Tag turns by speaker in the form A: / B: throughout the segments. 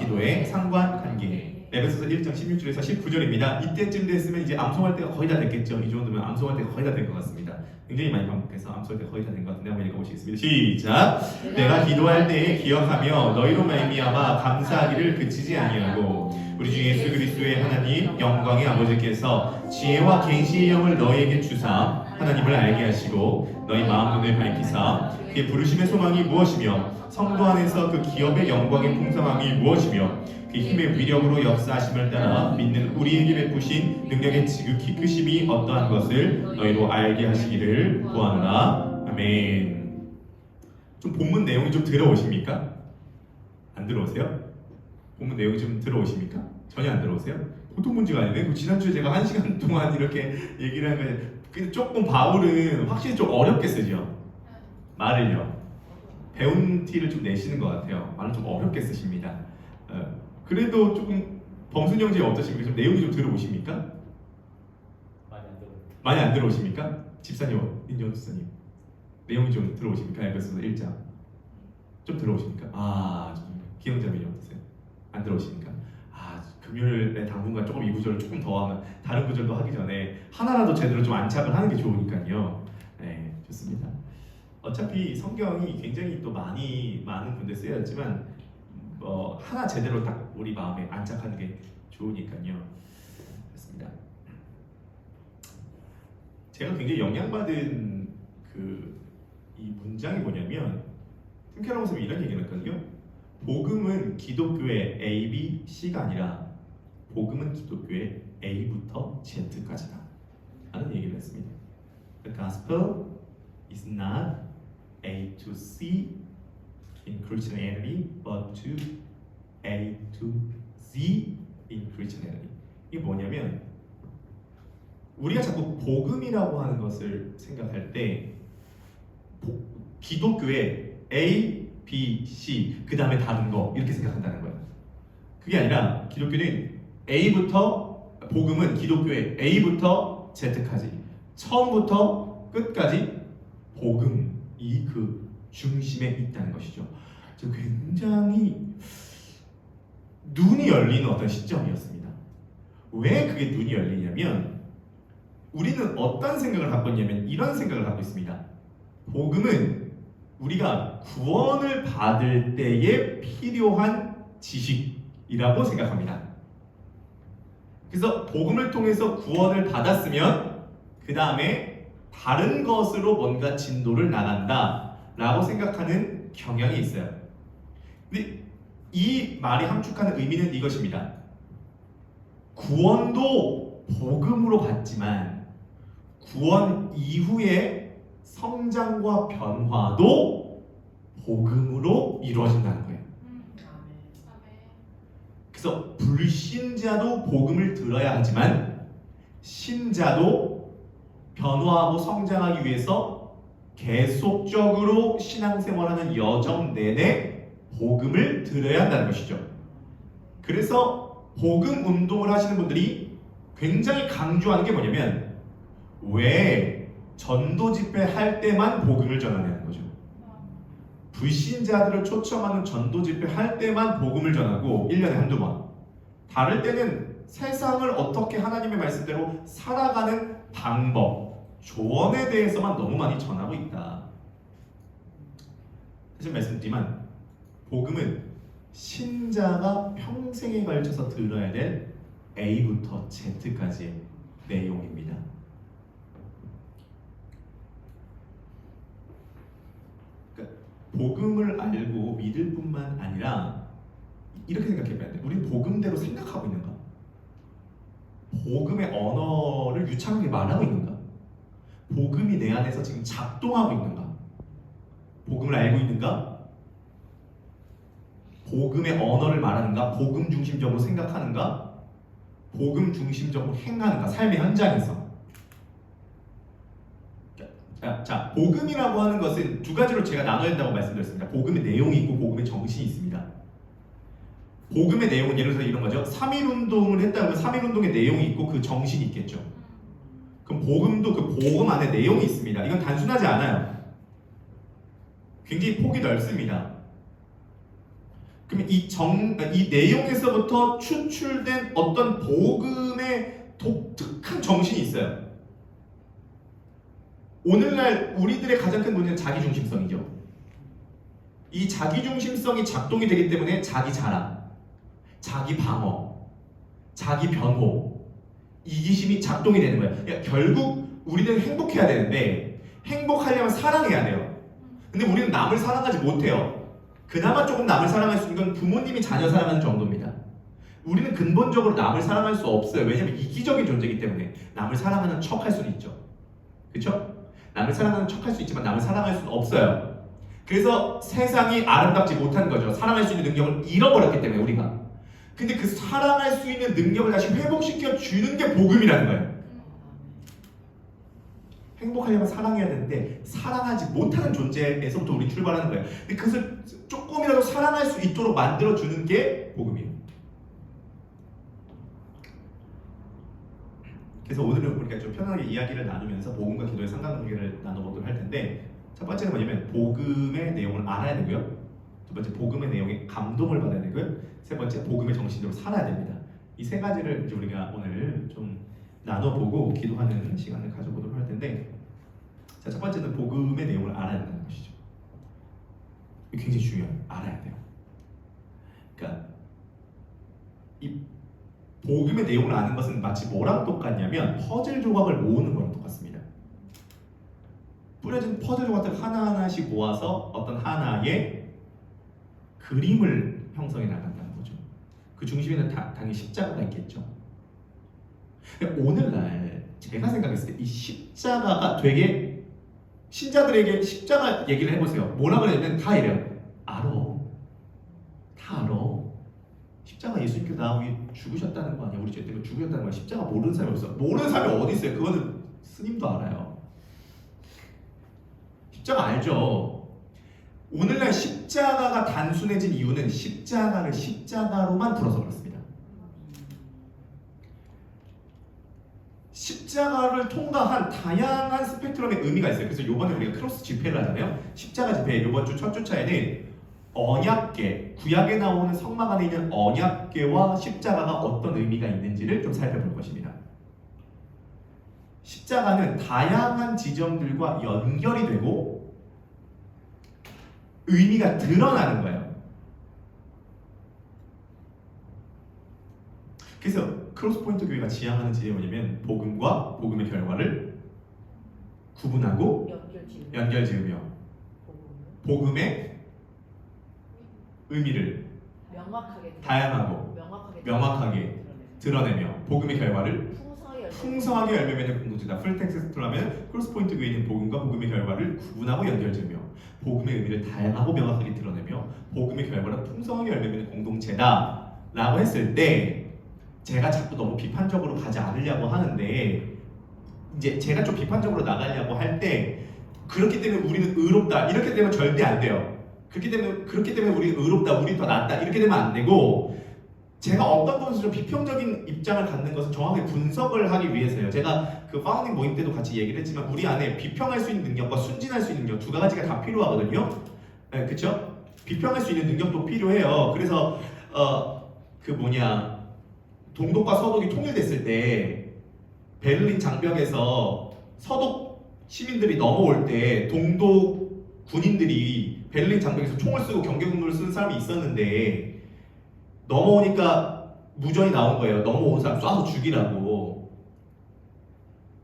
A: 기도의 상관관계. 에베소서 1장 16절에서 19절입니다. 이때쯤 됐으면 이제 암송할 때가 거의 다 됐겠죠. 이 정도면 암송할 때가 거의 다 된 것 같습니다. 굉장히 많이 반복해서 암송할 때가 거의 다 된 것 같은데 한번 읽어보시겠습니다. 시작! 내가 기도할 때에 기억하며 너희로 말미암아 감사하기를 그치지 아니하고 우리 주 예수 그리스도의 하나님 영광의 아버지께서 지혜와 계시의 영을 너희에게 주사 하나님을 알게 하시고 너희 마음 눈을 밝히사 그의 부르심의 소망이 무엇이며 성도 안에서 그 기업의 영광의 풍성함이 무엇이며 그 힘의 위력으로 역사하심을 따라 믿는 우리에게 베푸신 능력의 지극히 크심이 어떠한 것을 너희로 알게 하시기를 구하노라. 아멘. 좀 본문 내용이 좀 들어오십니까? 안 들어오세요? 본문 내용이 좀 들어오십니까? 전혀 안 들어오세요? 보통 문제가 아니네. 지난주에 제가 1시간 동안 이렇게 얘기를 하면 근데 조금 바울은 확실히 좀 어렵게 쓰죠. 말을요. 배운 티를 좀 내시는 것 같아요. 말을 좀 어렵게 쓰십니다. 그래도 조금 범순 형제 어떠십니까? 좀 내용이 좀 들어오십니까? 많이 안 들어오십니까? 집사님, 인정 집사님 내용이 좀 들어오십니까? 에베소서 1장 좀 들어오십니까? 좀 기영자매님 어떠세요? 안 들어오십니까? 금요일에 당분간 조금 이 구절을 조금 더 하면 다른 구절도 하기 전에 하나라도 제대로 좀 안착을 하는 게 좋으니까요. 네, 좋습니다. 어차피 성경이 굉장히 또 많은 군데 쓰여졌지만 하나 제대로 딱 우리 마음에 안착하는 게 좋으니까요. 그렇습니다. 제가 굉장히 영향받은 이 문장이 뭐냐면 팀캐러머 선생님이 이런 얘기를 했거든요. 복음은 기독교의 A, B, C가 아니라 복음은 기독교의 A부터 Z까지다 라는 얘기를 했습니다. The gospel is not A to C in Christianity, but to A to Z in Christianity. 이게 뭐냐면 우리가 자꾸 복음이라고 하는 것을 생각할 때 기독교의 A, B, C 그 다음에 다른 거 이렇게 생각한다는 거예요. 그게 아니라 기독교는 복음은 기독교의 A부터 Z까지 처음부터 끝까지 복음이 그 중심에 있다는 것이죠. 굉장히 눈이 열리는 어떤 시점이었습니다. 왜 그게 눈이 열리냐면 우리는 어떤 생각을 갖고 있냐면 이런 생각을 갖고 있습니다. 복음은 우리가 구원을 받을 때에 필요한 지식이라고 생각합니다. 그래서 복음을 통해서 구원을 받았으면 그 다음에 다른 것으로 뭔가 진도를 나간다 라고 생각하는 경향이 있어요. 근데 이 말이 함축하는 의미는 이것입니다. 구원도 복음으로 받지만 구원 이후의 성장과 변화도 복음으로 이루어진다는 거예요. 그래서 불신자도 복음을 들어야 하지만 신자도 변화하고 성장하기 위해서 계속적으로 신앙생활하는 여정 내내 복음을 들어야 한다는 것이죠. 그래서 복음 운동을 하시는 분들이 굉장히 강조하는 게 뭐냐면 왜 전도 집회 할 때만 복음을 전하냐는 거죠. 불신자들을 초청하는 전도 집회 할 때만 복음을 전하고 1년에 한두 번 다를 때는 세상을 어떻게 하나님의 말씀대로 살아가는 방법, 조언에 대해서만 너무 많이 전하고 있다. 사실 말씀드리지만 복음은 신자가 평생에 걸쳐서 들어야 될 A부터 Z까지의 내용입니다. 복음을 알고 믿을 뿐만 아니라 이렇게 생각해봐야 돼. 우리 복음대로 생각하고 있는가? 복음의 언어를 유창하게 말하고 있는가? 복음이 내 안에서 지금 작동하고 있는가? 복음을 알고 있는가? 복음의 언어를 말하는가? 복음 중심적으로 생각하는가? 복음 중심적으로 행하는가? 삶의 현장에서. 자, 복음이라고 하는 것은 두 가지로 제가 나눠야 된다고 말씀드렸습니다. 복음의 내용이 있고 복음의 정신이 있습니다. 복음의 내용은 예를 들어서 이런 거죠. 3.1운동을 했다면 3.1운동의 내용이 있고 그 정신이 있겠죠. 그럼 복음도 그 복음 안에 내용이 있습니다. 이건 단순하지 않아요. 굉장히 폭이 넓습니다. 그러면 이 내용에서부터 추출된 어떤 복음의 독특한 정신이 있어요. 오늘날 우리들의 가장 큰 문제는 자기중심성이죠. 이 자기중심성이 작동이 되기 때문에 자기 자랑, 자기 방어, 자기 변호, 이기심이 작동이 되는 거예요. 그러니까 결국 우리는 행복해야 되는데 행복하려면 사랑해야 돼요. 근데 우리는 남을 사랑하지 못해요. 그나마 조금 남을 사랑할 수 있는 건 부모님이 자녀 사랑하는 정도입니다. 우리는 근본적으로 남을 사랑할 수 없어요. 왜냐하면 이기적인 존재이기 때문에. 남을 사랑하는 척 할 수는 있죠. 그렇죠? 남을 사랑하는 척 할 수 있지만 남을 사랑할 수는 없어요. 그래서 세상이 아름답지 못한 거죠. 사랑할 수 있는 능력을 잃어버렸기 때문에 우리가. 근데 그 사랑할 수 있는 능력을 다시 회복시켜 주는 게 복음이라는 거예요. 행복하려면 사랑해야 되는데 사랑하지 못하는 존재에서부터 우리 출발하는 거예요. 근데 그것을 조금이라도 사랑할 수 있도록 만들어 주는 게 복음이에요. 그래서 오늘은 우리가 좀 편하게 이야기를 나누면서 복음과 기도의 상관관계를 나눠보도록 할 텐데, 첫 번째는 뭐냐면 복음의 내용을 알아야 되고요. 두 번째, 복음의 내용에 감동을 받아야 되고요. 세 번째, 복음의 정신으로 살아야 됩니다. 이 세 가지를 이제 우리가 오늘 좀 나눠보고 기도하는 시간을 가져보도록 할 텐데, 자, 첫 번째는 복음의 내용을 알아야 된다는 것이죠. 이게 굉장히 중요해요. 알아야 돼요. 그러니까 이 복음의 내용을 아는 것은 마치 뭐랑 똑같냐면 퍼즐 조각을 모으는 거랑 똑같습니다. 뿌려진 퍼즐 조각들 하나하나씩 모아서 어떤 하나의 그림을 형성해 나간다는 거죠. 그 중심에는 당연히 십자가가 있겠죠. 오늘날 제가 생각했을 때 이 십자가가 되게 신자들에게 십자가 얘기를 해보세요. 뭐라 그러냐면 다 이래요. 알아. 다 알아. 십자가 예수님께서 나 위해 죽으셨다는 거 아니야? 우리 죄 때문에 죽으셨다는 거야. 십자가 모르는 사람이 없어. 모르는 사람이 어디 있어요? 그거는 스님도 알아요. 십자가 알죠? 오늘날 십자가가 단순해진 이유는 십자가를 십자가로만 불어서 그렇습니다. 십자가를 통과한 다양한 스펙트럼의 의미가 있어요. 그래서 이번에 우리가 크로스 집회를 하잖아요. 십자가 집회 이번 주 첫 주차에는 언약궤, 구약에 나오는 성막 안에 있는 언약궤와 십자가가 어떤 의미가 있는지를 좀 살펴볼 것입니다. 십자가는 다양한 지점들과 연결이 되고 의미가 드러나는 거예요. 그래서 크로스포인트 교회가 지향하는 지점이 뭐냐면 복음과 복음의 결과를 구분하고 연결지으며 복음의 의미를 다양하고 명확하게 드러내며 복음의 결과를 풍성하게 열매맺는 공동체다. 풀텍스트로 하면 크로스포인트 교회는 복음과 복음의 결과를 구분하고 연결지으며 복음의 의미를 다양하고 명확하게 드러내며 복음의 결과를 풍성하게 열매맺는 공동체다 라고 했을 때, 제가 자꾸 너무 비판적으로 가지 않으려고 하는데, 이제 제가 좀 비판적으로 나가려고 할 때 그렇기 때문에 우리는 의롭다 이렇게 되면 절대 안 돼요. 그렇기 때문에 우리는 의롭다, 우리 더 낫다 이렇게 되면 안 되고, 제가 어떤 것을 좀 비평적인 입장을 갖는 것은 정확하게 분석을 하기 위해서요. 제가 그 파운딩 모임 때도 같이 얘기를 했지만 우리 안에 비평할 수 있는 능력과 순진할 수 있는 능력 두 가지가 다 필요하거든요. 네, 그렇죠? 비평할 수 있는 능력도 필요해요. 그래서 동독과 서독이 통일됐을 때 베를린 장벽에서 서독 시민들이 넘어올 때 동독 군인들이 베를린 장벽에서 총을 쓰고 경계군무를 쓰는 사람이 있었는데 넘어오니까 무전이 나온 거예요. 넘어온 사람 쏴서 죽이라고.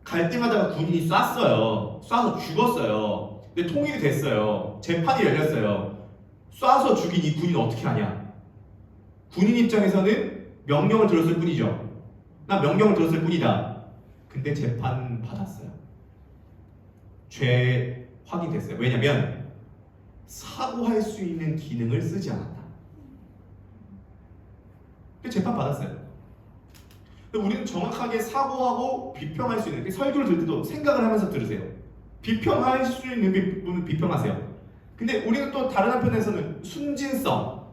A: 갈 때마다 군인이 쏴서 죽었어요. 근데 통일이 됐어요. 재판이 열렸어요. 쏴서 죽인 이 군인 어떻게 하냐? 군인 입장에서는 명령을 들었을 뿐이죠. 난 명령을 들었을 뿐이다. 근데 재판 받았어요. 죄 확인됐어요. 왜냐면 사고할 수 있는 기능을 쓰지 않았다. 재판 받았어요. 우리는 정확하게 사고하고 비평할 수 있는, 설교를 들을 때도 생각을 하면서 들으세요. 비평할 수 있는 부분은 비평하세요. 근데 우리는 또 다른 한편에서는 순진성,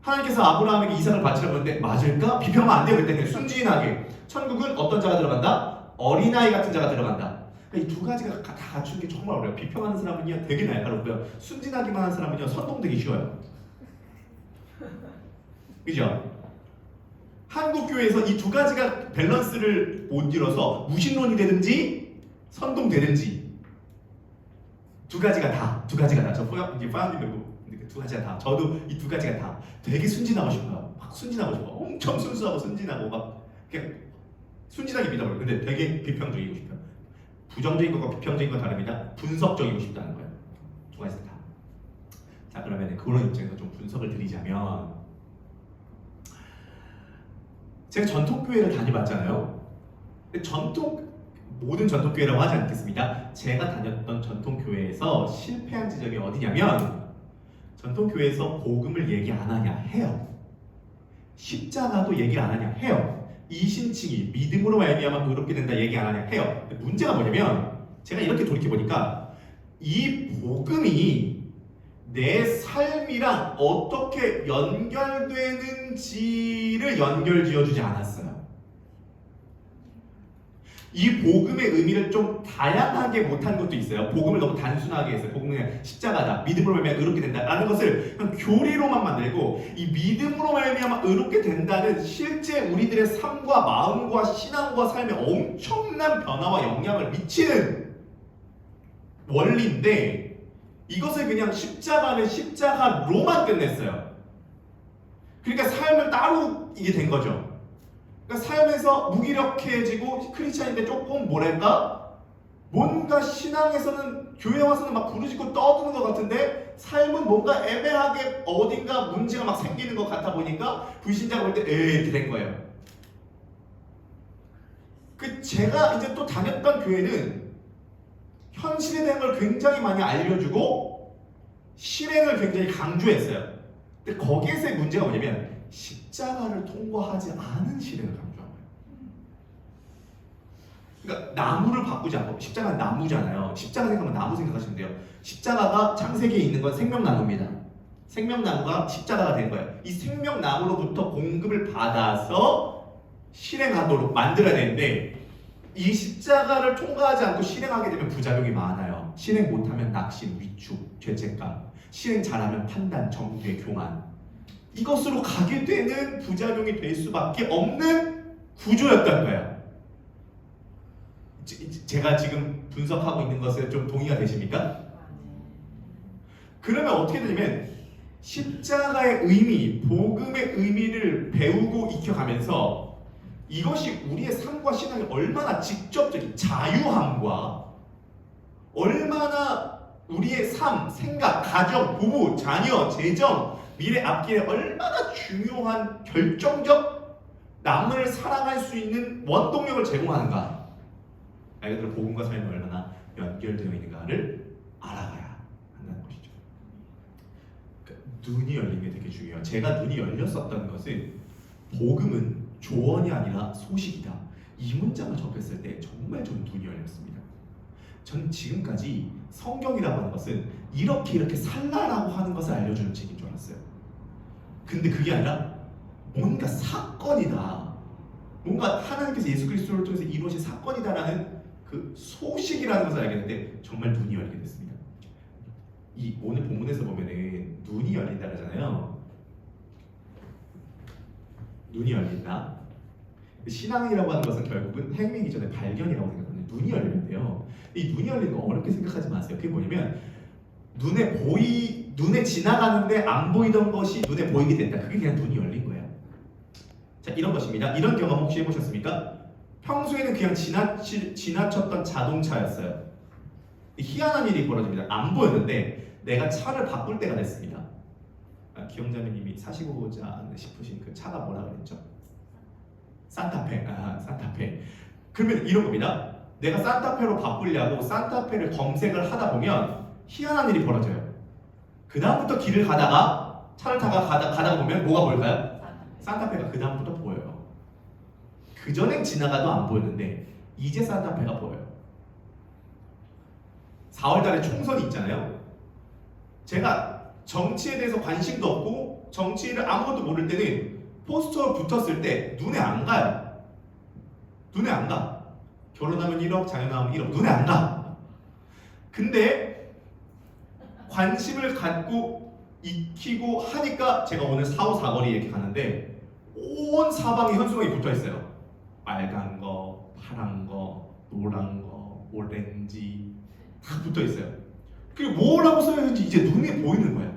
A: 하나님께서 아브라함에게 이삭을 바치라고 했는데 맞을까? 비평하면 안 돼요. 그랬더니 순진하게 천국은 어떤 자가 들어간다? 어린아이 같은 자가 들어간다. 그러니까 이 두 가지가 다 갖추는 게 정말 어려워요. 비평하는 사람은요 되게 날카롭고요, 순진하기만 하는 사람은요 선동되기 쉬워요. 그죠? 한국 교회에서 이 두 가지가 밸런스를 못 이뤄서 무신론이 되든지 선동되든지 두 가지가 다. 저 이제 파운딩이고 두 가지가 다. 저도 이 두 가지가 다 되게 순진하고 싶어요. 막 순진하고 싶어. 엄청 순수하고 순진하고 막 그냥 순진하게 믿어버려. 근데 되게 비평적이고 싶어요. 부정적인 것과 비평적인 건 다릅니다. 분석적이고 싶다는 거예요. 두 가지 다. 자, 그러면 그런 입장에서 좀 분석을 드리자면, 제가 전통교회를 다녀봤잖아요. 근데 모든 전통교회라고 하지 않겠습니다. 제가 다녔던 전통교회에서 실패한 지점이 어디냐면, 전통교회에서 복음을 얘기 안 하냐 해요. 십자가도 얘기 안 하냐 해요. 이신칭이 믿음으로 말미암아 의롭게 된다 얘기 안 하냐 해요. 근데 문제가 뭐냐면, 제가 이렇게 돌이켜보니까 이 복음이 내 삶이랑 어떻게 연결되는지를 연결지어주지 않았어요. 이 복음의 의미를 좀 다양하게 못한 것도 있어요. 복음을 너무 단순하게 했어요. 복음은 그냥 십자가다, 믿음으로 말미암아 의롭게 된다라는 것을 그냥 교리로만 만들고, 이 믿음으로 말미암아 의롭게 된다는 실제 우리들의 삶과 마음과 신앙과 삶에 엄청난 변화와 영향을 미치는 원리인데, 이것을 그냥 십자가는 십자가로만 끝냈어요. 그러니까 삶을 따로 이게 된 거죠. 그러니까 삶에서 무기력해지고 크리스찬인데 조금 뭐랄까? 뭔가 신앙에서는 교회 와서는 막 부르짖고 떠드는 것 같은데 삶은 뭔가 애매하게 어딘가 문제가 막 생기는 것 같아 보니까 불신자가 볼 때 이렇게 된 거예요. 제가 이제 또 다녔던 교회는 현실에 대한 걸 굉장히 많이 알려주고 실행을 굉장히 강조했어요. 근데 거기에서의 문제가 뭐냐면 십자가를 통과하지 않은 실행을 강조한 거예요. 그러니까 나무를 바꾸지 않고, 십자가는 나무잖아요. 십자가 생각하면 나무 생각하시면 돼요. 십자가가 창세기에 있는 건 생명나무입니다. 생명나무가 십자가가 된 거예요. 이 생명나무로부터 공급을 받아서 실행하도록 만들어야 되는데, 이 십자가를 통과하지 않고 실행하게 되면 부작용이 많아요. 실행 못하면 낙심, 위축, 죄책감, 실행 잘하면 판단, 정죄, 교만, 이것으로 가게 되는 부작용이 될 수밖에 없는 구조였던 거예요. 제가 지금 분석하고 있는 것에 좀 동의가 되십니까? 그러면 어떻게 되냐면 십자가의 의미, 복음의 의미를 배우고 익혀가면서 이것이 우리의 삶과 신앙에 얼마나 직접적인 자유함과 얼마나 우리의 삶, 생각, 가정, 부부, 자녀, 재정, 미래 앞길에 얼마나 중요한 결정적 남을 사랑할 수 있는 원동력을 제공하는가, 말 그대로 복음과 삶이 얼마나 연결되어 있는가를 알아가야 한다는 것이죠. 그러니까 눈이 열리는 게 되게 중요해요. 제가 눈이 열렸었던 것은 복음은 조언이 아니라 소식이다, 이 문장을 접했을 때 정말 전 눈이 열렸습니다. 전 지금까지 성경이라고 하는 것은 이렇게 살라라고 하는 것을 알려주는 책인 줄 알았어요. 근데 그게 아니라 뭔가 사건이다, 뭔가 하나님께서 예수 그리스도를 통해서 이루어진 사건이다라는 그 소식이라는 것을 알게 됐는데 정말 눈이 열리게 됐습니다. 이 오늘 본문에서 보면은 눈이 열린다 그러잖아요. 눈이 열린다. 신앙이라고 하는 것은 결국은 행위이기 전에 발견이라고 생각하거든요. 눈이 열리는데요. 이 눈이 열리는 거 어렵게 생각하지 마세요. 그게 뭐냐면 눈에 지나가는데 안 보이던 것이 눈에 보이게 된다. 그게 그냥 눈이 열린 거예요. 자, 이런 것입니다. 이런 경험 혹시 해보셨습니까? 평소에는 그냥 지나쳤던 자동차였어요. 희한한 일이 벌어집니다. 안 보였는데 내가 차를 바꿀 때가 됐습니다. 기영자매님이 사시고자 싶으신 그 차가 뭐라 그랬죠? 산타페. 산타페. 그러면 이런 겁니다. 내가 산타페로 바꾸려고 산타페를 검색을 하다 보면 희한한 일이 벌어져요. 그 다음부터 길을 가다가 차를 가다 보면 뭐가 보일까요? 산타페가 그 다음부터 보여요. 그 전엔 지나가도 안 보였는데 이제 산타페가 보여요. 4월달에 총선이 있잖아요. 제가 정치에 대해서 관심도 없고 정치를 아무것도 모를 때는 포스터 붙었을 때 눈에 안 가요. 눈에 안 가. 결혼하면 1억, 자녀 낳으면 1억. 눈에 안 가. 근데 관심을 갖고 익히고 하니까 제가 오늘 4호 사거리 이렇게 가는데 온 사방에 현수막이 붙어 있어요. 빨간 거, 파란 거, 노란 거, 오렌지 다 붙어 있어요. 그리고 뭐라고 써야 되는지 이제 눈에 보이는 거야.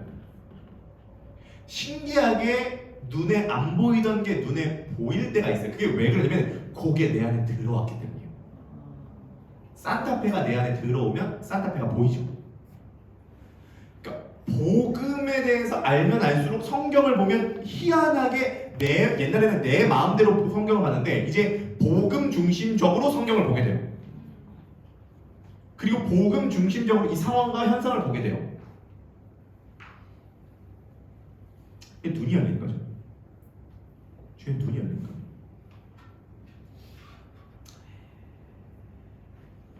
A: 신기하게 눈에 안 보이던 게 눈에 보일 때가 있어요. 그게 왜 그러냐면 그게 내 안에 들어왔기 때문이에요. 산타페가 내 안에 들어오면 산타페가 보이죠. 그러니까 복음에 대해서 알면 알수록 성경을 보면 희한하게 옛날에는 내 마음대로 성경을 봤는데 이제 복음 중심적으로 성경을 보게 돼요. 그리고 복음 중심적으로 이 상황과 현상을 보게 돼요. 눈이 열린 거죠. 주의 눈이 열린 거예요.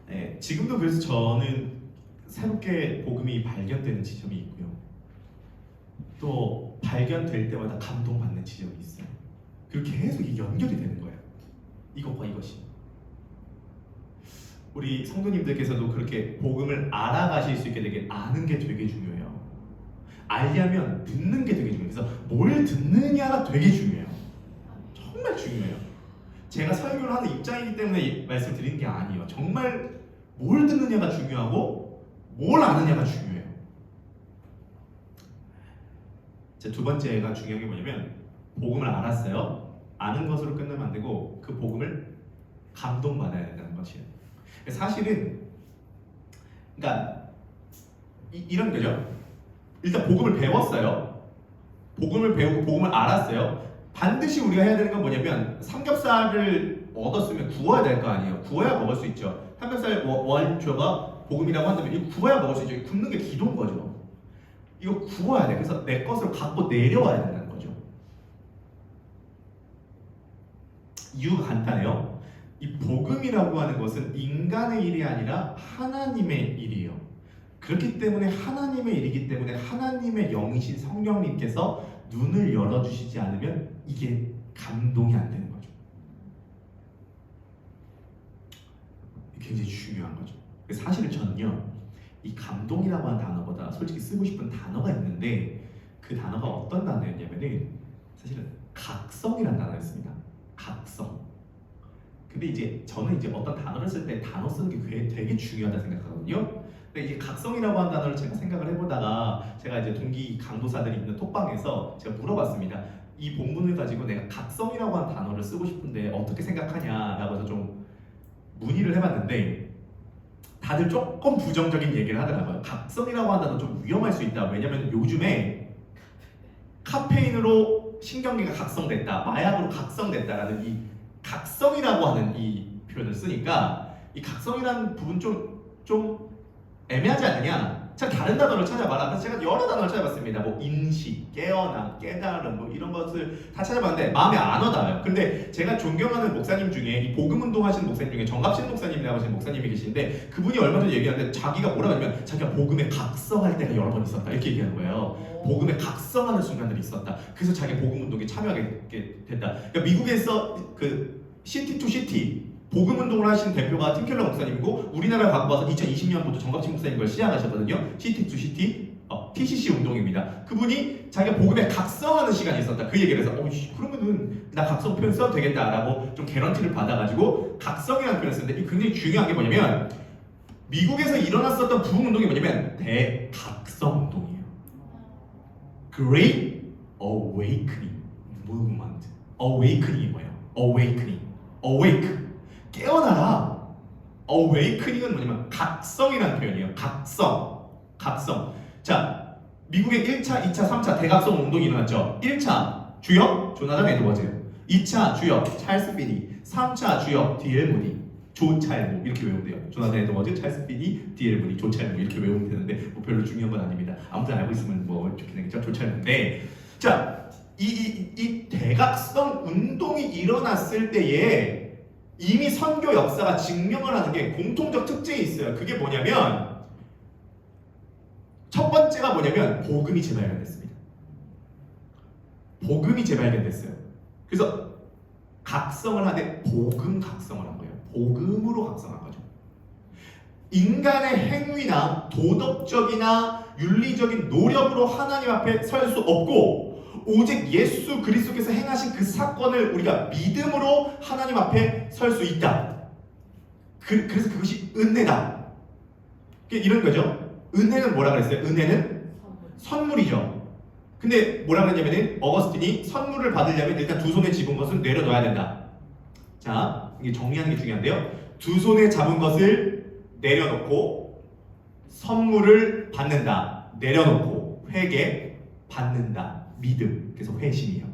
A: 네, 지금도 그래서 저는 새롭게 복음이 발견되는 지점이 있고요. 또 발견될 때마다 감동받는 지점이 있어요. 그리고 계속 이게 연결이 되는 거예요. 이것과 이것이. 우리 성도님들께서도 그렇게 복음을 알아가실 수 있게 되게 아는 게 되게 중요해요. 알려면 듣는 게 되게 중요해요. 그래서 뭘 듣느냐가 되게 중요해요. 정말 중요해요. 제가 설교를 하는 입장이기 때문에 말씀드리는 게 아니에요. 정말 뭘 듣느냐가 중요하고 뭘 아느냐가 중요해요. 제 두 번째가 중요한 게 뭐냐면 복음을 알았어요. 아는 것으로 끝나면 안 되고 그 복음을 감동받아야 된다는 것이에요. 사실은 그러니까 이런 거죠. 일단 복음을 배웠어요. 복음을 배우고 복음을 알았어요. 반드시 우리가 해야 되는 건 뭐냐면 삼겹살을 얻었으면 구워야 될 거 아니에요. 구워야 먹을 수 있죠. 삼겹살 원조가 복음이라고 한다면 이거 구워야 먹을 수 있죠. 굽는 게 기도인 거죠. 이거 구워야 돼. 그래서 내 것을 갖고 내려와야 된다는 거죠. 이유가 간단해요. 이 복음이라고 하는 것은 인간의 일이 아니라 하나님의 일이에요. 그렇기 때문에 하나님의 일이기 때문에 하나님의 영이신 성령님께서 눈을 열어주시지 않으면 이게 감동이 안 되는 거죠. 굉장히 중요한 거죠. 사실은 저는요, 이 감동이라고 하는 단어보다 솔직히 쓰고 싶은 단어가 있는데 그 단어가 어떤 단어였냐면은 사실은 각성이라는 단어였습니다. 각성. 근데 이제 저는 이제 어떤 단어를 쓸 때 단어 쓰는 게 되게 중요하다 생각하거든요. 근데 이제 각성이라고 하는 단어를 제가 생각을 해보다가 제가 이제 동기 강도사들이 있는 톡방에서 제가 물어봤습니다. 이 본문을 가지고 내가 각성이라고 하는 단어를 쓰고 싶은데 어떻게 생각하냐라고 해서 좀 문의를 해봤는데 다들 조금 부정적인 얘기를 하더라고요. 각성이라고 하는 단어 좀 위험할 수 있다. 왜냐면 요즘에 카페인으로 신경계가 각성됐다, 마약으로 각성됐다라는 이 각성이라고 하는 이 표현을 쓰니까 이 각성이라는 부분 좀 애매하지 않느냐? 참 다른 단어를 찾아봐라. 그래서 제가 여러 단어를 찾아봤습니다. 뭐 인식, 깨어남, 깨달음 뭐 이런 것을 다 찾아봤는데 마음에 안 와닿아요. 근데 제가 존경하는 목사님 중에 이 복음운동 하시는 목사님 중에 정갑신 목사님이라고 하시는 목사님이 계신데 그분이 얼마 전에 얘기하는데 자기가 뭐라고 하냐면 자기가 복음에 각성할 때가 여러 번 있었다 이렇게 얘기하는 거예요. 복음에 각성하는 순간들이 있었다. 그래서 자기 복음운동에 참여하게 됐다. 그러니까 미국에서 그 시티 투 시티 복음운동을 하신 대표가 팀켈러 목사님이고 우리나라에 갖고 와서 2020년부터 정갑진 목사님 걸 시작하셨거든요. 시티 투 시티 TCC 운동입니다. 그분이 자기가 복음에 각성하는 시간이 있었다. 그 얘기를 해서 그러면은 나 각성 표현 써도 되겠다라고 좀 개런티를 받아가지고 각성이라는 표현을 쓰는데 이 굉장히 중요한 게 뭐냐면 미국에서 일어났었던 부흥운동이 뭐냐면 대각성 운동이에요. Great Awakening Movement. Awakening이 뭐예요? Awakening. Awake. 깨어나라. Awakening은 뭐냐면 각성이라는 표현이에요. 각성. 자, 미국의 1차, 2차, 3차 대각성 운동이 일어났죠. 1차 주역 조나단 에드워즈, 2차 주역 찰스 피니, 3차 주역 D.L. 무디, 조찰모 이렇게 외우면 돼요. 조나단 에드워즈, 찰스 피니, D.L. 무디, 조찰모 이렇게 외우면 되는데 뭐 별로 중요한 건 아닙니다. 아무튼 알고 있으면 뭐 좋겠네요. 조찰모인데 자, 이 대각성 운동이 일어났을 때에 이미 선교 역사가 증명을 하는 게 공통적 특징이 있어요. 그게 뭐냐면 첫 번째가 뭐냐면 복음이 재발견됐습니다. 복음이 재발견됐어요. 그래서 각성을 하되 복음 각성을 한 거예요. 복음으로 각성한 거죠. 인간의 행위나 도덕적이나 윤리적인 노력으로 하나님 앞에 설 수 없고 오직 예수 그리스도께서 행하신 그 사건을 우리가 믿음으로 하나님 앞에 설 수 있다. 그래서 그것이 은혜다. 이런 거죠. 은혜는 뭐라 그랬어요? 은혜는 선물이죠. 근데 뭐라 그랬냐면은 어거스틴이 선물을 받으려면 일단 두 손에 집은 것은 내려놓아야 된다. 자, 이게 정리하는 게 중요한데요. 두 손에 잡은 것을 내려놓고 선물을 받는다. 내려놓고 회개 받는다. 믿음. 그래서 회심이에요.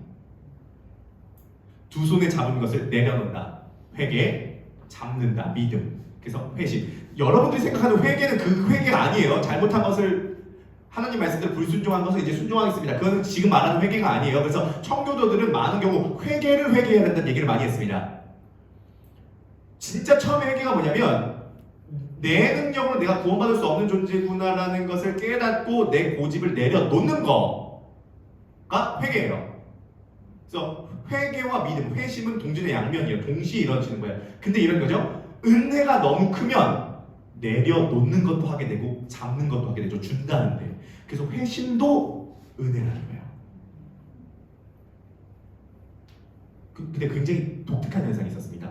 A: 두 손에 잡은 것을 내려놓는다. 회개 잡는다. 믿음. 그래서 회심. 여러분들이 생각하는 회개는 그 회개가 아니에요. 잘못한 것을 하나님 말씀대로 불순종한 것을 이제 순종하겠습니다. 그건 지금 말하는 회개가 아니에요. 그래서 청교도들은 많은 경우 회개를 회개해야 된다는 얘기를 많이 했습니다. 진짜 처음에 회개가 뭐냐면 내 능력으로 내가 구원받을 수 없는 존재구나라는 것을 깨닫고 내 고집을 내려놓는 거가 회개예요. 그래서 회개와 믿음, 회심은 동전의 양면이에요. 동시에 이루어지는 거예요. 근데 이런 거죠. 은혜가 너무 크면 내려놓는 것도 하게 되고 잡는 것도 하게 되죠. 준다는데. 그래서 회심도 은혜라는 거예요. 근데 굉장히 독특한 현상이 있었습니다.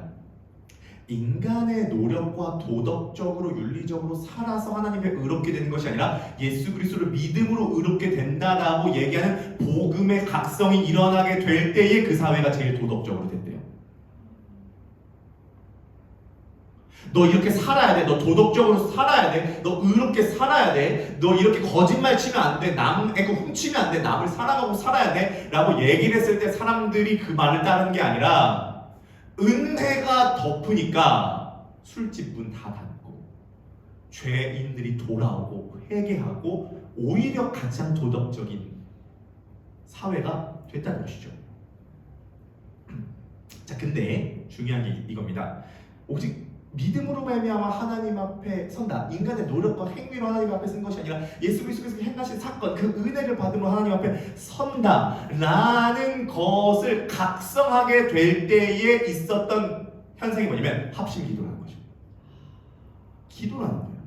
A: 인간의 노력과 도덕적으로 윤리적으로 살아서 하나님께 의롭게 되는 것이 아니라 예수 그리스도를 믿음으로 의롭게 된다라고 얘기하는 복음의 각성이 일어나게 될 때에 그 사회가 제일 도덕적으로 된대요. 너 이렇게 살아야 돼. 너 도덕적으로 살아야 돼. 너 의롭게 살아야 돼. 너 이렇게 거짓말 치면 안 돼. 남의 거 훔치면 안 돼. 남을 사랑하고 살아야 돼. 라고 얘기를 했을 때 사람들이 그 말을 따르는 게 아니라 은혜가 덮으니까 술집 문 다 닫고 죄인들이 돌아오고 회개하고 오히려 가장 도덕적인 사회가 됐다는 것이죠. 자, 근데 중요한 게 이겁니다. 오직 믿음으로 말미암아 하나님 앞에 선다. 인간의 노력과 행위로 하나님 앞에 쓴 것이 아니라 예수 그리스도께서 행하신 사건, 그 은혜를 받음으로 하나님 앞에 선다라는 것을 각성하게 될 때에 있었던 현상이 뭐냐면 합심 기도라는 거죠. 기도라는 거예요.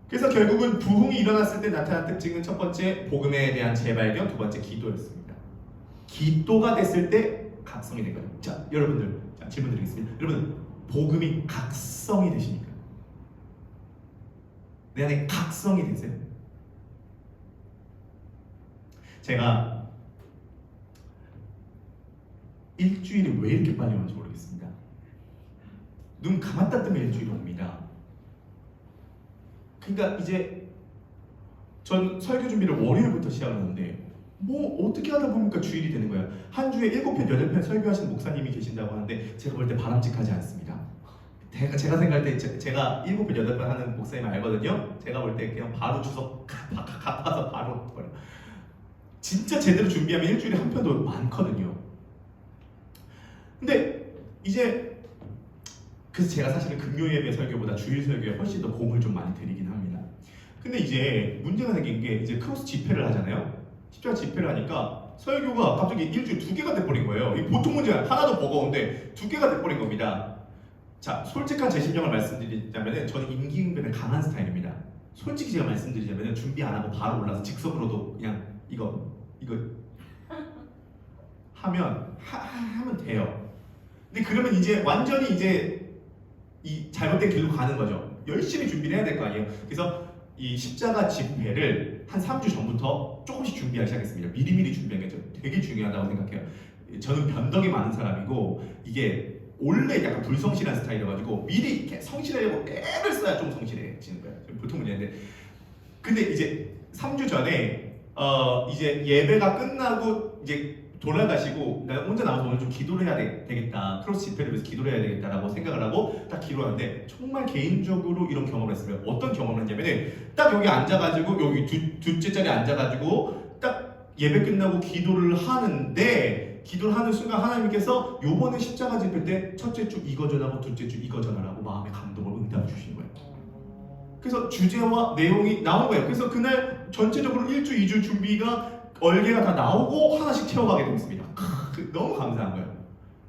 A: 그래서 결국은 부흥이 일어났을 때 나타난 특징은 첫 번째 복음에 대한 재발견, 두 번째 기도였습니다. 기도가 됐을 때 각성이 된 거예요. 자, 여러분들 질문 드리겠습니다. 여러분, 복음이 각성이 되십니까? 내 안에 각성이 되세요? 제가 일주일이 왜 이렇게 빨리 오는지 모르겠습니다. 눈 감았다 뜨면 일주일이 옵니다. 그러니까 이제 전 설교 준비를 월요일부터 시작하는데 뭐 어떻게 하다 보니까 주일이 되는 거예요. 한 주에 7편, 8편 설교하시는 목사님이 계신다고 하는데 제가 볼 때 바람직하지 않습니다. 제가 생각할 때 제가 7편, 8편 하는 목사님 알거든요. 제가 볼 때 그냥 바로 주석 갚아서 바로 버려. 진짜 제대로 준비하면 일주일에 한 편도 많거든요. 근데 이제 그래서 제가 사실은 금요 예배 설교보다 주일 설교에 훨씬 더 공을 좀 많이 드리긴 합니다. 근데 이제 문제가 생긴 게 이제 크로스 집회를 하잖아요. 십자가 집회를 하니까 설교가 갑자기 일주일 2개가 돼버린 거예요. 이 보통 문제 하나도 버거운데 2개가 돼버린 겁니다. 자, 솔직한 제 심정을 말씀드리자면 저는 임기응변에 강한 스타일입니다. 솔직히 제가 말씀드리자면 준비 안 하고 바로 올라서 즉석으로도 그냥 이거 하면 돼요. 근데 그러면 이제 완전히 이제 이 잘못된 길로 가는 거죠. 열심히 준비를 해야 될 거 아니에요. 그래서 이 십자가 집회를 한 3주 전부터 조금씩 준비하기 시작했습니다. 미리미리 준비하는 게 되게 중요하다고 생각해요. 저는 변덕이 많은 사람이고 이게 원래 약간 불성실한 스타일이어가지고 미리 이렇게 성실하려고 애를 써야 좀 성실해지는 거예요. 보통 문제인데 근데 이제 3주 전에 이제 예배가 끝나고 이제 돌아가시고 내가 혼자 남아서 오늘 좀 기도를 해야 되겠다. 크로스 집회를 위해서 기도를 해야 되겠다라고 생각을 하고 딱 기도하는데 정말 개인적으로 이런 경험을 했어요. 어떤 경험을 했냐면은 딱 여기 앉아가지고 여기 둘째 자리에 앉아가지고 딱 예배 끝나고 기도를 하는데 기도를 하는 순간 하나님께서 요번에 십자가 집회 때 첫째 주 이거 전하고 둘째 주 이거 전하라고 마음의 감동을 응답해 주신 거예요. 그래서 주제와 내용이 나온 거예요. 그래서 그날 전체적으로 1주, 2주 준비가 얼개가 다 나오고 하나씩 채워가게 됐습니다. 너무 감사한 거예요.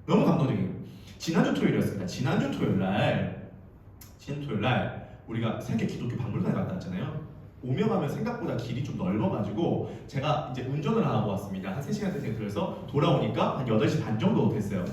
A: 너무 감동적이에요. 지난주 토요일이었습니다. 지난주 토요일 날 지난 토요일 날 우리가 새롭게 기독교 박물관에 갔다 왔잖아요. 오며 가면 생각보다 길이 좀 넓어가지고 제가 이제 운전을 안 하고 왔습니다. 한 3시간 정도 들어서 돌아오니까 한 8시 반 정도 됐어요.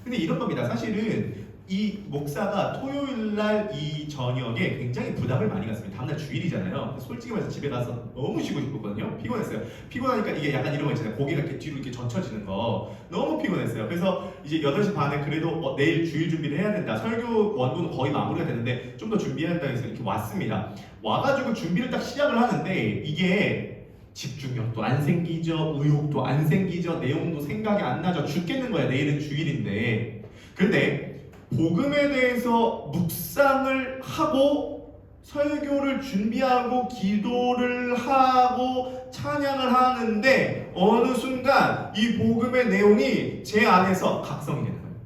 A: 근데 이런 겁니다. 사실은 이 목사가 토요일 날 이 저녁에 굉장히 부담을 많이 갖습니다. 다음날 주일이잖아요. 솔직히 말해서 집에 가서 너무 쉬고 싶었거든요. 피곤했어요. 피곤하니까 이게 약간 이런 거 있잖아요. 고개가 이렇게 뒤로 이렇게 젖혀지는 거 너무 피곤했어요. 그래서 이제 8시 반에 그래도 내일 주일 준비를 해야 된다. 설교 원고는 거의 마무리가 됐는데 좀 더 준비해야 된다 해서 이렇게 왔습니다. 와가지고 준비를 딱 시작을 하는데 이게 집중력도 안 생기죠. 의욕도 안 생기죠. 내용도 생각이 안 나죠. 죽겠는 거야. 내일은 주일인데. 그런데 복음에 대해서 묵상을 하고 설교를 준비하고 기도를 하고 찬양을 하는데 어느 순간 이 복음의 내용이 제 안에서 각성이 되는 거예요.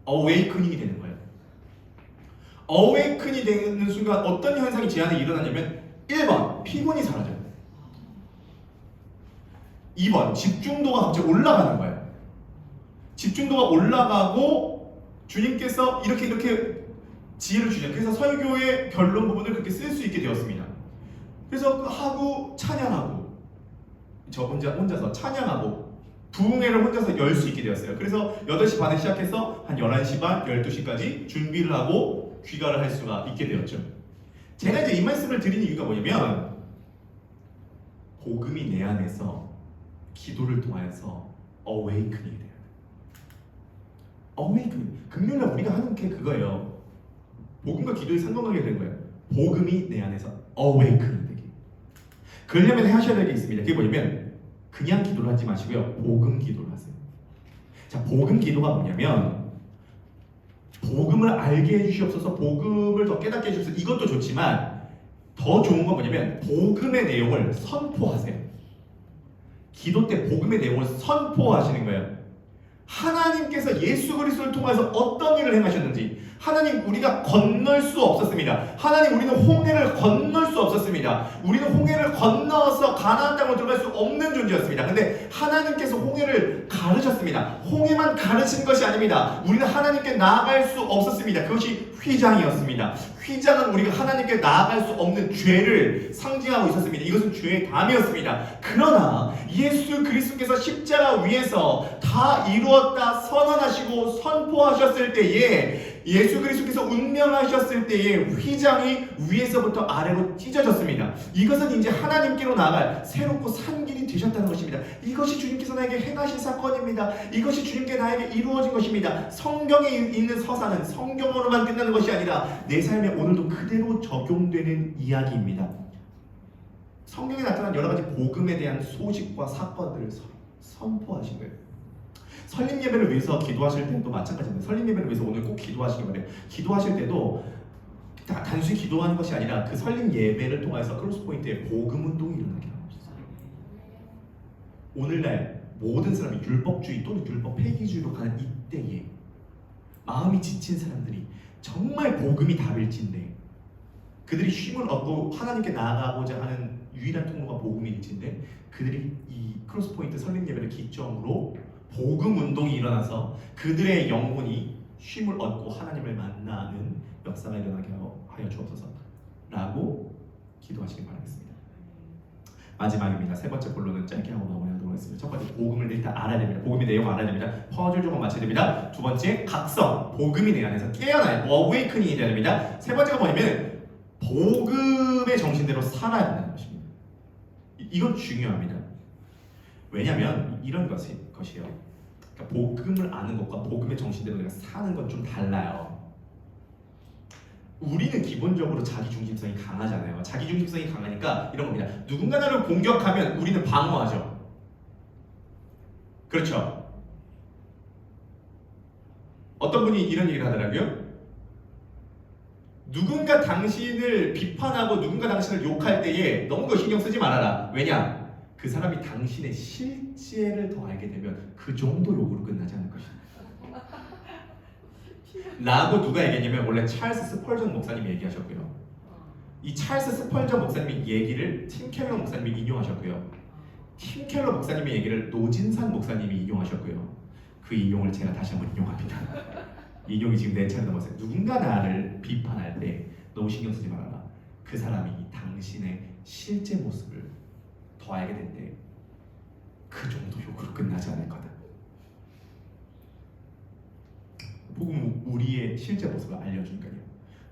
A: 어웨이크닝이 되는 거예요. 어웨이크닝이 되는 순간 어떤 현상이 제 안에 일어나냐면 1번 피곤이 사라져요. 2번 집중도가 갑자기 올라가는 거예요. 집중도가 올라가고 주님께서 이렇게 지혜를 주죠. 그래서 설교의 결론 부분을 그렇게 쓸 수 있게 되었습니다. 그래서 하고 찬양하고 저 혼자서 찬양하고 부흥회를 혼자서 열 수 있게 되었어요. 그래서 8시 반에 시작해서 한 11시 반, 12시까지 준비를 하고 귀가를 할 수가 있게 되었죠. 제가 이제 이 말씀을 드리는 이유가 뭐냐면 복음이 내 안에서 기도를 통하여서 어웨이크닝이 돼요. 어웨이크닝. 금요일날 우리가 하는 게 그거예요. 복음과 기도의 상관관계가 되는 거예요. 복음이 내 안에서 어웨이크닝 되게. 그러려면 하셔야 될 게 있습니다. 그게 뭐냐면 그냥 기도를 하지 마시고요. 복음 기도를 하세요. 자, 복음 기도가 뭐냐면 복음을 알게 해주시옵소서, 복음을 더 깨닫게 해주셔서 이것도 좋지만 더 좋은 건 뭐냐면 복음의 내용을 선포하세요. 기도 때 복음의 내용을 선포하시는 거예요. 하나님께서 예수 그리스도를 통해서 어떤 일을 행하셨는지, 하나님 우리가 건널 수 없었습니다. 하나님 우리는 홍해를 건널 수 없었습니다. 우리는 홍해를 건너서 가나안 땅으로 들어갈 수 없는 존재였습니다. 근데 하나님께서 홍해를 가르셨습니다. 홍해만 가르친 것이 아닙니다. 우리는 하나님께 나아갈 수 없었습니다. 그것이 휘장이었습니다. 휘장은 우리가 하나님께 나아갈 수 없는 죄를 상징하고 있었습니다. 이것은 죄의 담이었습니다. 그러나 예수 그리스도께서 십자가 위에서 다 이루었다 선언하시고 선포하셨을 때에, 예수 그리스도께서 운명하셨을 때에 휘장이 위에서부터 아래로 찢어졌습니다. 이것은 이제 하나님께로 나아갈 새롭고 산 길이 되셨다는 것입니다. 이것이 주님께서 나에게 행하신 사건입니다. 이것이 주님께 나에게 이루어진 것입니다. 성경에 있는 서사는 성경으로만 끝나는 것이 아니라 내 삶에 오늘도 그대로 적용되는 이야기입니다. 성경에 나타난 여러 가지 복음에 대한 소식과 사건들을 선포하신 거예요. 설립 예배를 위해서 기도하실 때도 마찬가지입니다. 설립 예배를 위해서 오늘 꼭 기도하시기 바래요. 기도하실 때도 단순히 기도하는 것이 아니라 그 설립 예배를 통해서 크로스포인트에 복음 운동이 일어나게 하옵소서. 오늘날 모든 사람이 율법주의 또는 율법 폐기주의로 가는 이때에 마음이 지친 사람들이 정말 복음이 답일진데, 그들이 쉼을 얻고 하나님께 나아가고자 하는 유일한 통로가 복음일진데, 그들이 이 크로스포인트 설립 예배를 기점으로 복음 운동이 일어나서 그들의 영혼이 쉼을 얻고 하나님을 만나는 역사가 일어나게 하여 주옵소서 라고 기도하시기 바라겠습니다. 마지막입니다. 세 번째 본론은 짧게 하고 넘어가도록 하겠습니다. 첫 번째, 복음을 일단 알아야 됩니다. 복음의 내용을 알아야 됩니다. 퍼즐 조금 맞춰야 됩니다. 두 번째, 각성. 복음이 내 안에서 깨어나요. 어웨이크닝이 돼야 됩니다. 세 번째가 뭐냐면 복음의 정신대로 살아야 된다는 것입니다. 이건 중요합니다. 왜냐하면 이런 것이에요. 그러니까 복음을 아는 것과 복음의 정신대로 내가 사는 건 좀 달라요. 우리는 기본적으로 자기중심성이 강하잖아요. 자기중심성이 강하니까 이런 겁니다. 누군가 나를 공격하면 우리는 방어하죠. 그렇죠? 어떤 분이 이런 얘기를 하더라고요. 누군가 당신을 비판하고 누군가 당신을 욕할 때에 너무 그 신경 쓰지 말아라. 왜냐? 그 사람이 당신의 실제를 더 알게 되면 그 정도 욕으로 끝나지 않을 것이다 라고 누가 얘기했냐면 원래 찰스 스펄전 목사님이 얘기하셨고요. 이 찰스 스펄전 목사님의 얘기를 팀 켈러 목사님이 인용하셨고요. 팀 켈러 목사님의 얘기를 노진산 목사님이 인용하셨고요. 그 인용을 제가 다시 한번 인용합니다. 인용이 지금 내 차례 넘었어요. 누군가 나를 비판할 때 너무 신경 쓰지 말아라. 그 사람이 당신의 실제 모습을 더 알게 될 때 그 정도 욕으로 끝나지 않을 거다. 복음은 우리의 실제 모습을 알려주니까요.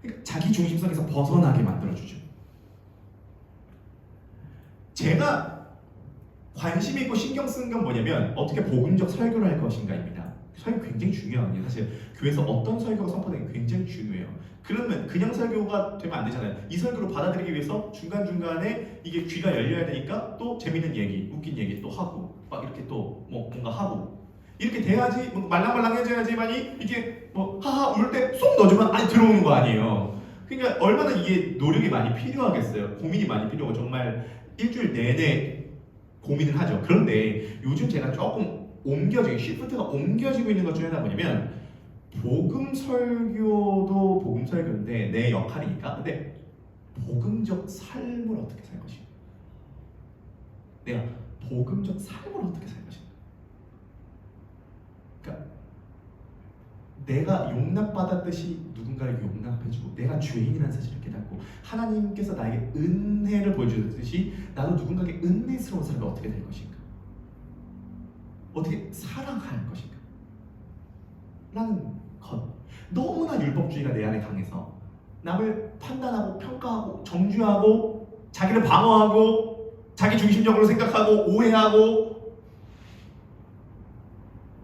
A: 그러니까 자기 중심성에서 벗어나게 만들어주죠. 제가 관심 있고 신경 쓰는 건 뭐냐면 어떻게 복음적 설교를 할 것인가입니다. 설교 굉장히 중요합니다. 사실 교회에서 어떤 설교가 선포되는 게 굉장히 중요해요. 그러면 그냥 설교가 되면 안 되잖아요. 이 설교를 받아들이기 위해서 중간중간에 이게 귀가 열려야 되니까 또 재밌는 얘기, 웃긴 얘기 또 하고 막 이렇게 또 뭐 뭔가 하고 이렇게 돼야지 뭐 말랑말랑해져야지만이 이게 뭐 하하 울 때 쏙 넣어주면 안에 들어오는 거 아니에요. 그러니까 얼마나 이게 노력이 많이 필요하겠어요. 고민이 많이 필요하고 정말 일주일 내내 고민을 하죠. 그런데 요즘 제가 조금 시프트가 옮겨지고 있는 것 중에 하나 뭐냐면 복음 설교도 복음 설교인데 내 역할이니까 근데 복음적 삶을 어떻게 살 것인가 내가 복음적 삶을 어떻게 살 것인가 그러니까 내가 용납받았듯이 누군가를 용납해주고 내가 죄인이라는 사실을 깨닫고 하나님께서 나에게 은혜를 보여주듯이 나도 누군가에게 은혜스러운 삶이 어떻게 될 것인가 어떻게 사랑할 것인가 라는 것 너무나 율법주의가 내 안에 강해서 남을 판단하고 평가하고 정죄하고 자기를 방어하고 자기 중심적으로 생각하고 오해하고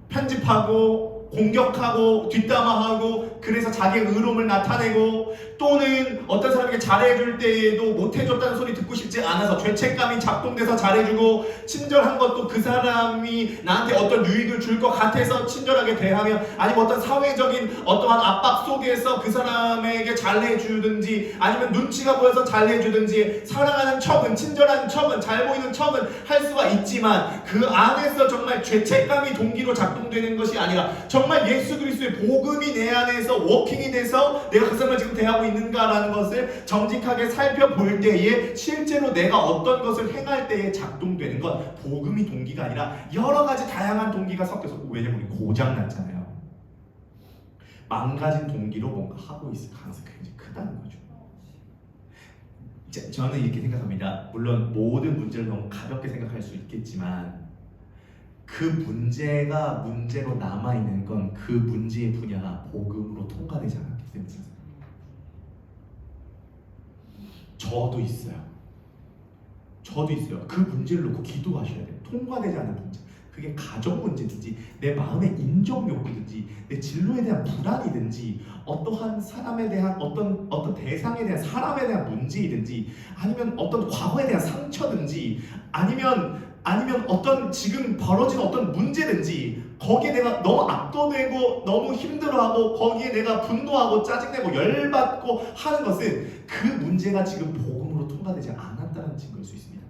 A: 편집하고 공격하고 뒷담화하고 그래서 자기의 의로움을 나타내고 또는 어떤 사람에게 잘해줄 때에도 못해줬다는 소리 듣고 싶지 않아서 죄책감이 작동돼서 잘해주고 친절한 것도 그 사람이 나한테 어떤 유익을 줄 것 같아서 친절하게 대하며 아니면 어떤 사회적인 어떠한 압박 속에서 그 사람에게 잘해주든지 아니면 눈치가 보여서 잘해주든지 사랑하는 척은 친절한 척은 잘 보이는 척은 할 수가 있지만 그 안에서 정말 죄책감이 동기로 작동되는 것이 아니라 정말 예수 그리스도의 복음이 내 안에서 워킹이 돼서 내가 그 사람을 지금 대하고 있는가라는 것을 정직하게 살펴볼 때에 실제로 내가 어떤 것을 행할 때에 작동되는 건 복음이 동기가 아니라 여러 가지 다양한 동기가 섞여서 왜냐면 우리 고장났잖아요. 망가진 동기로 뭔가 하고 있을 가능성이 굉장히 크다는 거죠. 저는 이렇게 생각합니다. 물론 모든 문제를 너무 가볍게 생각할 수 있겠지만 그 문제가 문제로 남아있는 건 그 문제의 분야가 복음으로 통과되지 않았기 때문입니다. 저도 있어요. 그 문제를 놓고 기도하셔야 돼요. 통과되지 않은 문제. 그게 가정 문제든지 내 마음의 인정 욕구든지 내 진로에 대한 불안이든지 어떠한 사람에 대한 어떤 대상에 대한 사람에 대한 문제이든지 아니면 어떤 과거에 대한 상처든지 아니면 어떤 지금 벌어진 어떤 문제든지 거기에 내가 너무 압도되고 너무 힘들어하고 거기에 내가 분노하고 짜증내고 열받고 하는 것은 그 문제가 지금 복음으로 통과되지 않았다는 증거일 수 있습니다.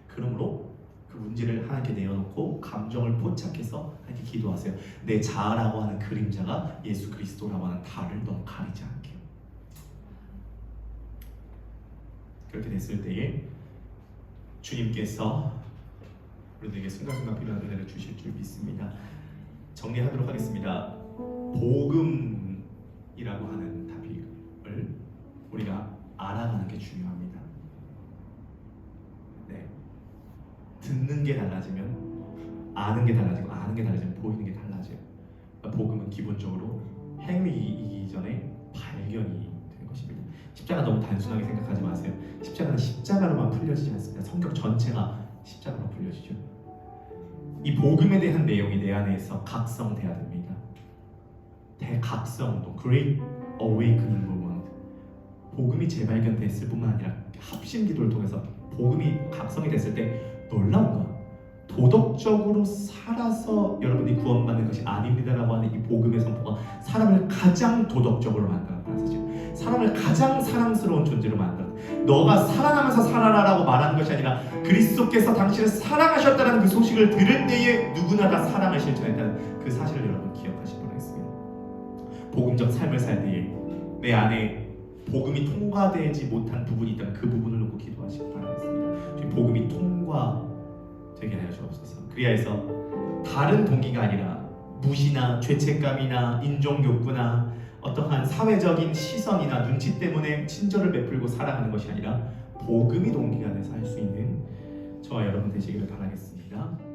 A: 그러므로 그 문제를 하나님께 내어놓고 감정을 포착해서 하나님께 기도하세요. 내 자아라고 하는 그림자가 예수 그리스도라고 하는 달을 너무 가리지 않게. 그렇게 됐을 때에 주님께서 우리에게 순간순간 필요한 은혜를 주실 줄 믿습니다. 정리하도록 하겠습니다. 복음이라고 하는 답을 우리가 알아가는 게 중요합니다. 네. 듣는 게 달라지면 아는 게 달라지고 아는 게 달라지면 보이는 게 달라져요. 그러니까 복음은 기본적으로 행위이기 전에 발견이 되는 것입니다. 십자가 너무 단순하게 생각하지 마세요. 십자가는 십자가로만 풀려지지 않습니다. 성경 전체가 십자가로 풀려지죠. 이 복음에 대한 내용이 내 안에서 각성돼야 됩니다. 대각성도 Great Awakening Movement 복음이 재발견됐을 뿐만 아니라 합심 기도를 통해서 복음이 각성이 됐을 때 놀라운 건 도덕적으로 살아서 여러분이 구원받는 것이 아닙니다라고 하는 이 복음의 선포가 사람을 가장 도덕적으로 만들었다는 사실 사람을 가장 사랑스러운 존재로 만들었다. 너가 살아나면서 살아라라고 말하는 것이 아니라 그리스도께서 당신을 사랑하셨다는 그 소식을 들을 때에 누구나 다 사랑을 실천했다는 그 사실을 여러분 기억하시기 바라겠습니다. 복음적 삶을 살 때에 내 안에 복음이 통과되지 못한 부분이 있다면 그 부분을 놓고 기도하시기 바라겠습니다. 주님 복음이 통과되게 하여 주옵소서. 그리하여서 다른 동기가 아니라 무시나 죄책감이나 인종욕구나 어떠한 사회적인 시선이나 눈치 때문에 친절을 베풀고 살아가는 것이 아니라 복음이 동기가 돼서 할 수 있는 저와 여러분 되시기를 바라겠습니다.